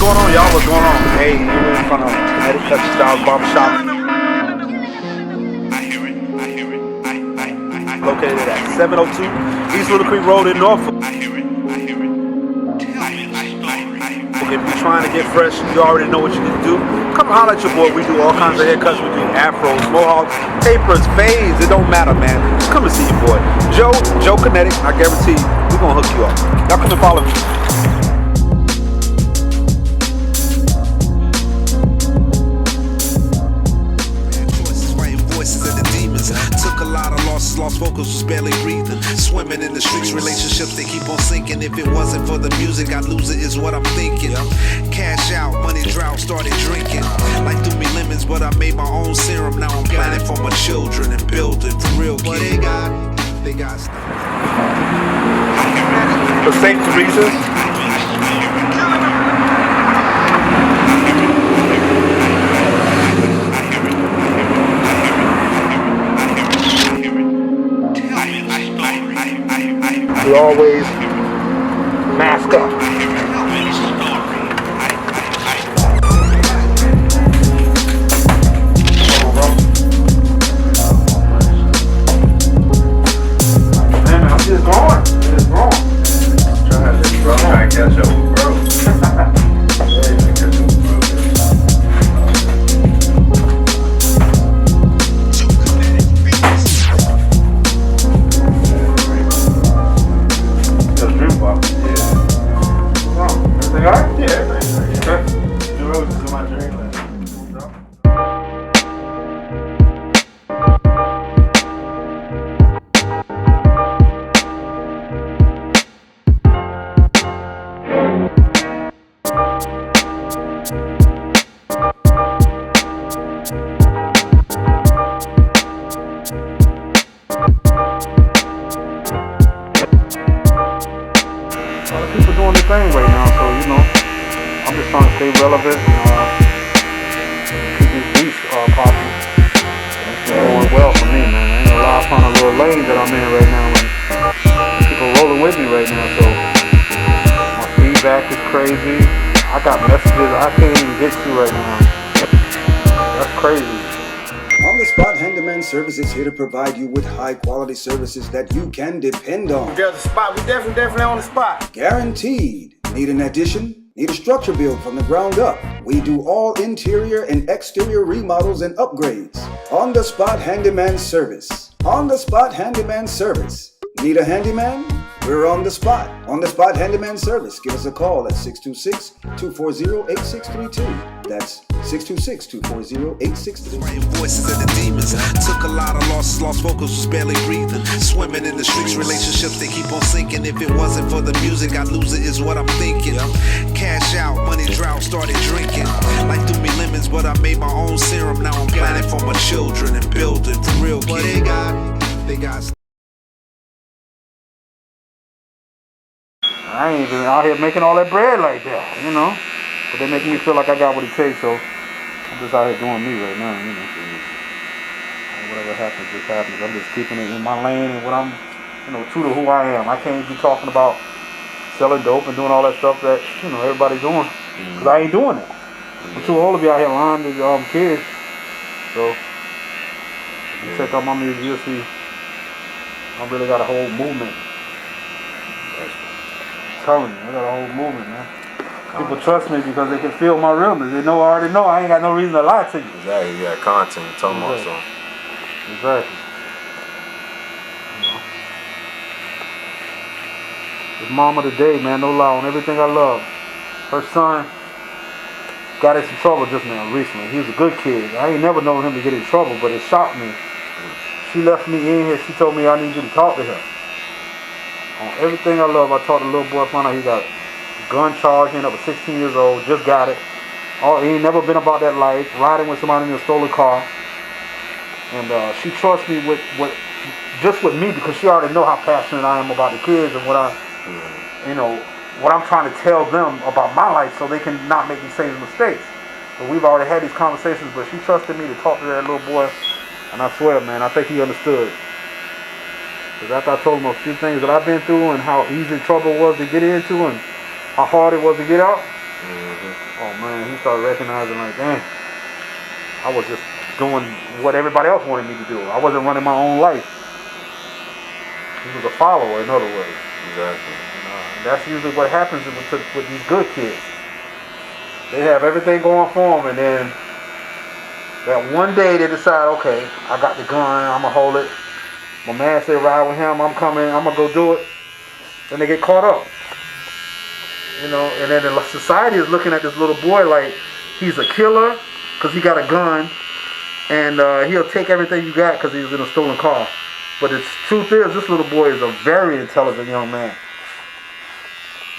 going on, y'all? What's going on? Hey, we're in front of Kinetic Kutz and Stylez Barbershop. Located at 702 East Little Creek Road in Norfolk. If you're trying to get fresh, you already know what you need to do. Come holler at your boy. We do all kinds of haircuts. We do afros, mohawks, tapers, fades. It don't matter, man. Just come and see your boy. Joe Kinetic. I guarantee you, we're going to hook you up. Y'all come and follow me. Took a lot of losses, lost focus, was barely breathing. Swimming in the streets, relationships, they keep on sinking. If it wasn't for the music, I'd lose it, is what I'm thinking. Cash out, money drought, started drinking. Life threw me lemons, but I made my own serum. Now I'm planning for my children and building for real. But they got For safety reasons. We always mask up. Man, I'm just going. It's wrong. Trying to bro. Trying to catch up with bro. People doing their thing right now, so you know, I'm just trying to stay relevant and keep these beats popping. It's going well for me, man. I ain't gonna lie, I found a little lane that I'm in right now, and people rolling with me right now, so my feedback is crazy. I got messages I can't even get to right now. That's crazy. On the Spot Handyman service is here to provide you with high quality services that you can depend on. There's a spot. We definitely on the spot. Guaranteed. Need an addition? Need a structure built from the ground up? We do all interior and exterior remodels and upgrades. On the Spot Handyman service. On the Spot Handyman service. Need a handyman? We're on the spot. On the Spot Handyman service. Give us a call at 626-240-8632. That's 626-240-8632. Voices of the demons. Took a lot of losses, lost focus, was barely breathing. Swimming in the streets, relationships, they keep on sinking. If it wasn't for the music, I'd lose it, is what I'm thinking. Cash out, money drought, started drinking. Life threw me lemons, but I made my own serum. Now I'm planning for my children and building for real. But they got. I ain't even out here making all that bread like that, you know. But they making me feel like I got what it takes, so I'm just out here doing me right now, you know. Whatever happens, just happens. I'm just keeping it in my lane and what I'm, you know, true to who I am. I can't be talking about selling dope and doing all that stuff that, you know, everybody's doing. Because I ain't doing it. I'm too old to be out here lying to kids. So, if you check out my music, you'll see I really got a whole movement. I'm telling you, I got a whole movement, man. People trust me because they can feel my realness. They know, I already know. I ain't got no reason to lie to you. Exactly, you got content to talk about something. Exactly. You know. It's mama today, man. No lie on everything I love. Her son got in some trouble just now recently. He was a good kid. I ain't never known him to get in trouble, but it shocked me. She left me in here. She told me I need you to talk to her. On everything I love, I talked to the little boy. Found out he got a gun charge. He ended up at 16 years old. Just got it. He ain't never been about that life. Riding with somebody in a stolen car. And she trusts me with me because she already know how passionate I am about the kids and what I'm trying to tell them about my life so they can not make these same mistakes. So we've already had these conversations, but she trusted me to talk to that little boy. And I swear, man, I think he understood. Because after I told him a few things that I've been through and how easy trouble was to get into and how hard it was to get out, Oh man, he started recognizing like, dang, I was just doing what everybody else wanted me to do. I wasn't running my own life. He was a follower, in other words. Exactly. And that's usually what happens with these good kids. They have everything going for them, and then that one day they decide, okay, I got the gun, I'm gonna hold it. My man say ride with him, I'm coming, I'm gonna go do it. Then they get caught up. You know, and then the society is looking at this little boy like he's a killer because he got a gun, and he'll take everything you got because he's in a stolen car. But the truth is, this little boy is a very intelligent young man.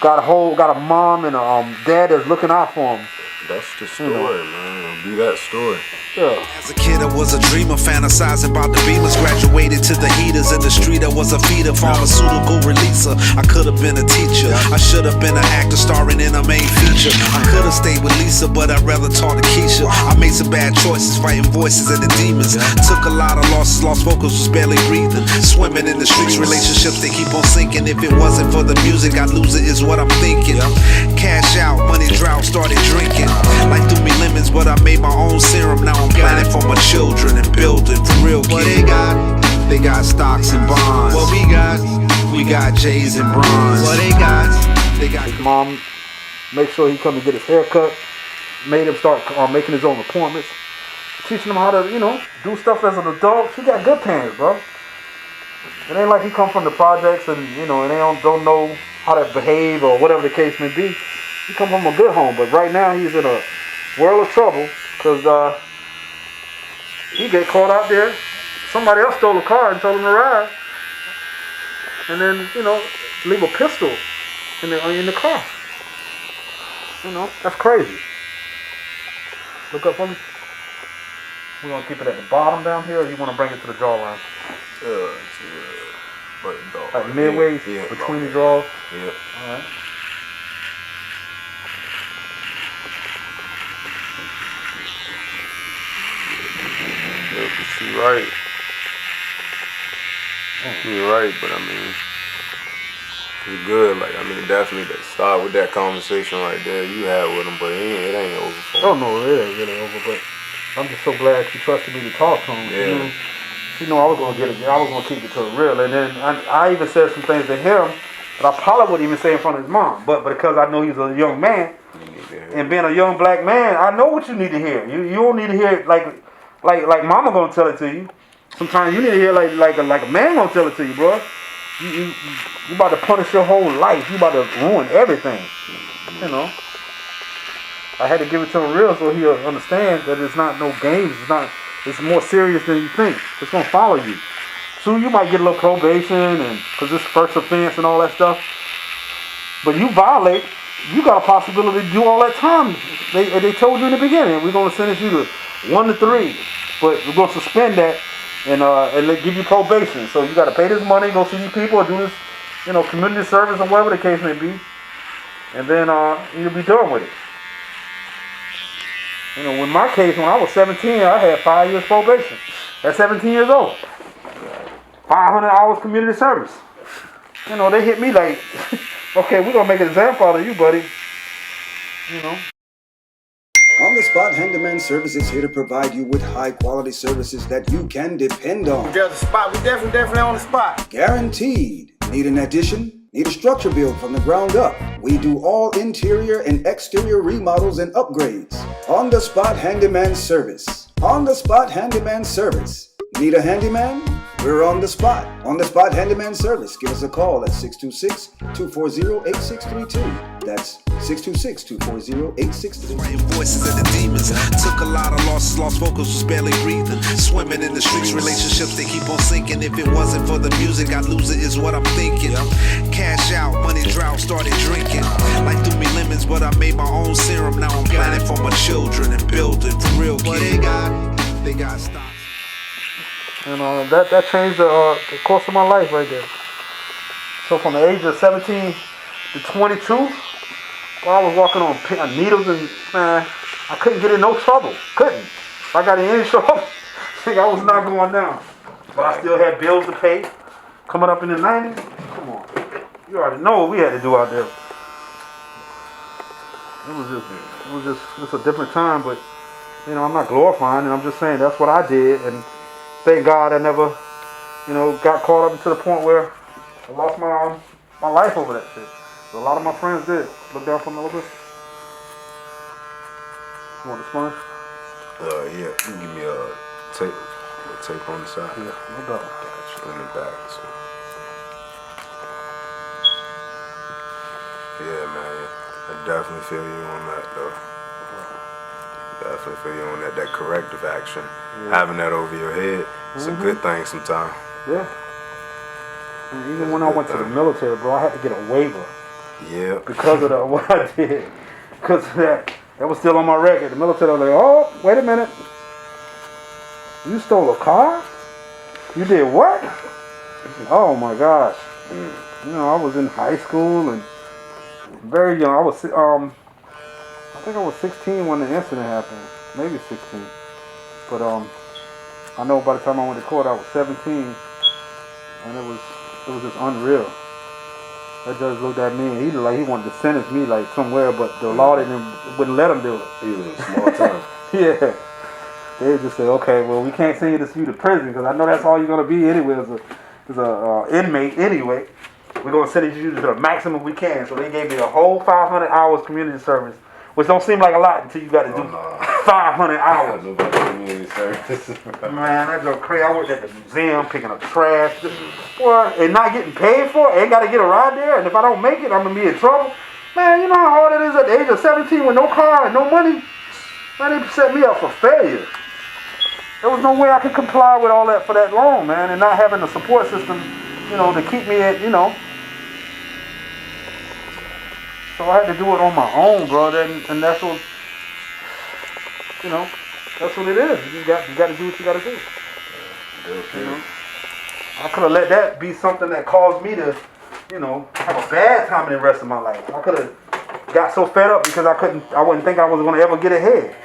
Got a mom and a dad that's looking out for him. That's the story, man. It'll be that story. Yeah. As a kid, I was a dreamer, fantasizing about the beamers. Graduated to the heaters in the street. I was a feeder, pharmaceutical releaser. I could have been a teacher. I should have been an actor starring in a main feature. I could have stayed with Lisa, but I'd rather talk to Keisha. I made some bad choices, fighting voices and the demons. Took a lot of losses, lost focus, was barely breathing. Swimming in the streets, relationships, they keep on sinking. If it wasn't for the music, I'd lose it, is what I'm thinking. Cash out, money drought, started drinking. Life threw me lemons, but I made my own serum. Now I'm planning for my children and building for real kids. What they got stocks and bonds. What we got J's and bronze. What they got His mom made sure he come to get his hair cut. Made him start making his own appointments. Teaching him how to, do stuff as an adult. He got good parents, bro. It ain't like he come from the projects and, and they don't know how to behave or whatever the case may be. He come from a good home, but right now he's in a world of trouble because he get caught out there. Somebody else stole a car and told him to ride, and then leave a pistol in the car. That's crazy. Look up for me. We're gonna keep it at the bottom down here, or you want to bring it to the jawline? Like midway between the jaws. Yeah. All right. You're right. You're right, but I mean, it's good. Like, definitely that start with that conversation right there you had with him, but it ain't over for him. Oh no, it ain't really over. But I'm just so glad you trusted me to talk to him. Yeah. I was gonna I was gonna keep it to the real, and then I even said some things to him that I probably wouldn't even say in front of his mom, but because I know he's a young man, and being a young black man, I know what you need to hear. You don't need to hear it like mama gonna tell it to you. Sometimes you need to hear like a man gonna tell it to you, bro. You about to punish your whole life. You about to ruin everything. I had to give it to him real so he'll understand that it's not no games. It's more serious than you think. It's gonna follow you. So you might get a little probation and because it's first offense and all that stuff. But you violate, you got a possibility to do all that time. They told you in the beginning, we're gonna sentence you to 1 to 3, but we're gonna suspend that and they give you probation. So you got to pay this money, go see these people, or do this, community service or whatever the case may be, and then you'll be done with it. In my case, when I was 17, I had 5 years probation. At 17 years old, 500 hours community service. They hit me like, okay, we're gonna make an example out of you, buddy. On the Spot Handyman Service is here to provide you with high quality services that you can depend on. There's a spot. We definitely on the spot. Guaranteed. Need an addition? Need a structure built from the ground up? We do all interior and exterior remodels and upgrades. On the Spot Handyman Service. On the Spot Handyman Service. Need a handyman? We're on the spot. On the Spot Handyman Service. Give us a call at 626-240-8632. That's 626-240-8632. Fighting voices and the demons. Took a lot of losses, lost focus, was barely breathing. Swimming in the streets, relationships, they keep on sinking. If it wasn't for the music, I'd lose it, is what I'm thinking. Cash out, money drought, started drinking. Life threw me lemons, but I made my own serum. Now I'm planning for my children and building for real kids. What they got stocks. And that changed the course of my life right there. So from the age of 17 to 22, I was walking on needles and, man, I couldn't get in no trouble. Couldn't. If I got in any trouble, I was not going down. But I still had bills to pay. Coming up in the 90s, come on. You already know what we had to do out there. it's a different time, but you know, I'm not glorifying, and I'm just saying that's what I did, and thank God I never, you know, got caught up to the point where I lost my life over that shit. But a lot of my friends did. Look down from a little bit. You want the sponge? Yeah. You can give me a tape on the side. Yeah, no doubt. Gotcha. In the back. So. Yeah, man. I definitely feel you on that, though. Definitely feel you on that corrective action. Yeah. Having that over your head, it's a good thing sometimes. Yeah. And even when I went to the military, bro, I had to get a waiver. Yeah. Because of what I did. Because of that. That was still on my record. The military was like, oh, wait a minute. You stole a car? You did what? Oh my gosh. You know, I was in high school and very young. I think I was 16 when the incident happened. Maybe 16. But I know by the time I went to court I was 17, and it was just unreal. That judge looked at me and he looked like he wanted to sentence me like somewhere, but the law wouldn't let him do it. He was a small time. Yeah. They just said, okay, well, we can't send you to prison because I know that's all you're going to be anyway as a inmate anyway. We're going to send you to the maximum we can. So they gave me a whole 500 hours community service, which don't seem like a lot until you got to do 500 hours. Community service. Man, that's so crazy. I worked at the museum picking up trash. Boy, and not getting paid for it. Ain't got to get a ride there. And if I don't make it, I'm going to be in trouble. Man, you know how hard it is at the age of 17 with no car and no money? Man, they set me up for failure. There was no way I could comply with all that for that long, man, and not having a support system, you know, to keep me at, you know. So I had to do it on my own, bro, and that's what, you know, that's what it is. You got to do what you got to do. You know? I could have let that be something that caused me to, you know, have a bad time in the rest of my life. I could have got so fed up because I wouldn't think I was going to ever get ahead.